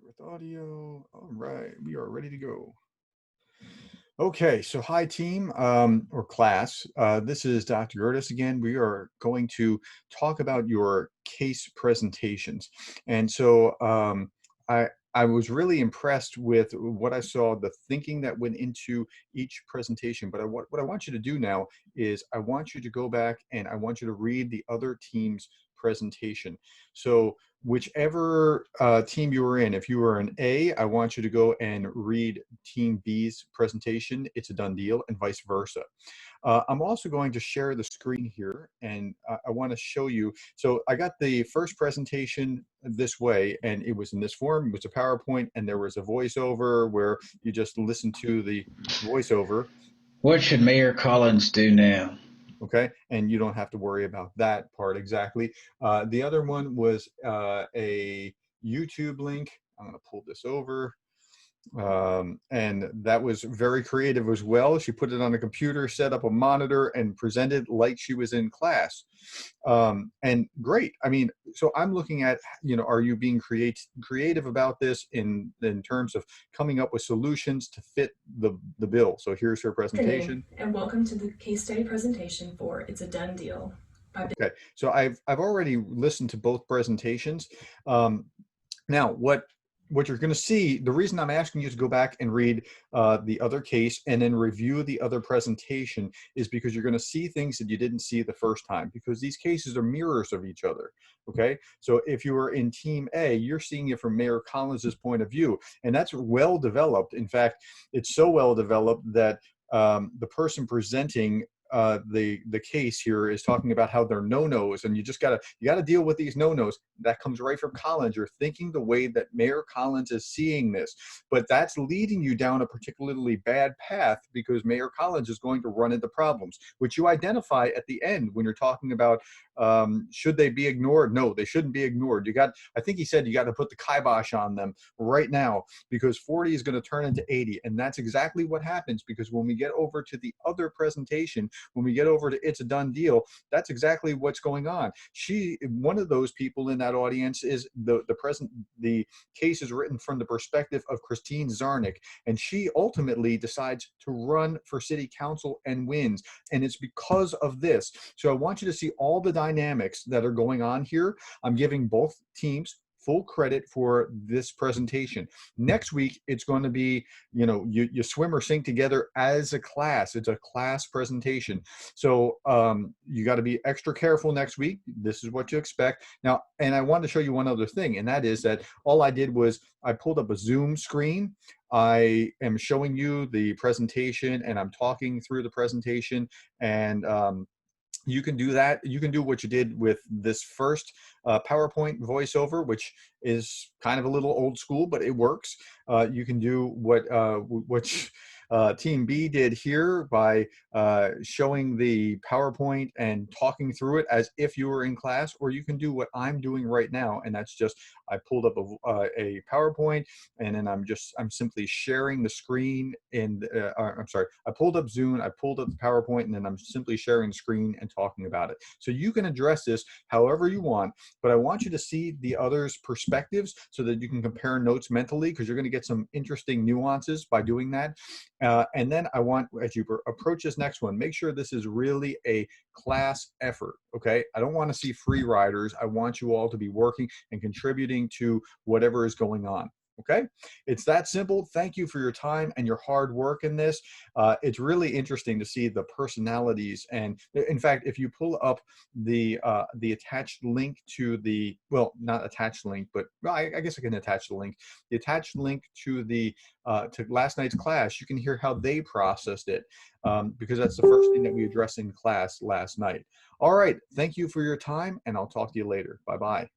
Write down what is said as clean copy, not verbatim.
with audio. All right, we are ready to go. Okay, so hi team or class. This is Dr. Gertis again. We are going to talk about your case presentations. And so I was really impressed with what I saw, the thinking that went into each presentation. But what I want you to do now is I want you to go back and I want you to read the other team's presentation. So whichever team you were in, if you were an A, I want you to go and read Team B's presentation. It's a done deal, and vice versa. I'm also going to share the screen here, and I want to show you. So I got the first presentation this way, and it was in this form. It was a PowerPoint, and there was a voiceover where you just listen to the voiceover. What should Mayor Collins do now? Okay, and you don't have to worry about that part exactly. The other one was a YouTube link. I'm going to pull this over. And that was very creative as well. She put it on a computer, set up a monitor, and presented like she was in class. And great. I mean, so I'm looking at, are you being creative about this in terms of coming up with solutions to fit the bill? So here's her presentation. And welcome to the case study presentation for It's a Done Deal. Okay, so I've already listened to both presentations. Now, what you're going to see, the reason I'm asking you to go back and read the other case and then review the other presentation is because you're going to see things that you didn't see the first time, because these cases are mirrors of each other. Okay, so if you were in Team A, you're seeing it from Mayor Collins's point of view, and that's well developed. In fact, it's so well developed that the person presenting the case here is talking about how they're no-nos, and you gotta deal with these no-nos. That comes right from Collins. You're thinking the way that Mayor Collins is seeing this, but that's leading you down a particularly bad path because Mayor Collins is going to run into problems, which you identify at the end when you're talking about should they be ignored? No, they shouldn't be ignored. I think he said you got to put the kibosh on them right now because 40 is going to turn into 80, and that's exactly what happens, because when we get over to the other presentation, when we get over to It's a Done Deal, that's exactly what's going on. One of those people in that audience is the case is written from the perspective of Christine Zarnick, and she ultimately decides to run for city council and wins. And it's because of this. So I want you to see all the dynamics that are going on here. I'm giving both teams full credit for this presentation. Next week, it's going to be, you swim or sink together as a class. It's a class presentation. So you got to be extra careful next week. This is what you expect. Now, and I wanted to show you one other thing, and that is that all I did was I pulled up a Zoom screen. I am showing you the presentation, and I'm talking through the presentation, and you can do that. You can do what you did with this first PowerPoint voiceover, which is kind of a little old school, but it works. You can do what Team B did here by showing the PowerPoint and talking through it as if you were in class, or you can do what I'm doing right now, and that's just I pulled up a PowerPoint, and then I'm simply sharing the screen. And I'm sorry, I pulled up Zoom, I pulled up the PowerPoint, and then I'm simply sharing the screen and talking about it. So you can address this however you want, but I want you to see the others' perspectives so that you can compare notes mentally, because you're going to get some interesting nuances by doing that. And then I want, as you approach this next one, make sure this is really a class effort, okay? I don't want to see free riders. I want you all to be working and contributing to whatever is going on. Okay, it's that simple. Thank you for your time and your hard work in this. It's really interesting to see the personalities, and in fact, if you pull up the attached link to the, well, not attached link, but well, I guess I can attach the link. The attached link to the to last night's class, you can hear how they processed it, because that's the first thing that we addressed in class last night. All right, thank you for your time, and I'll talk to you later. Bye-bye.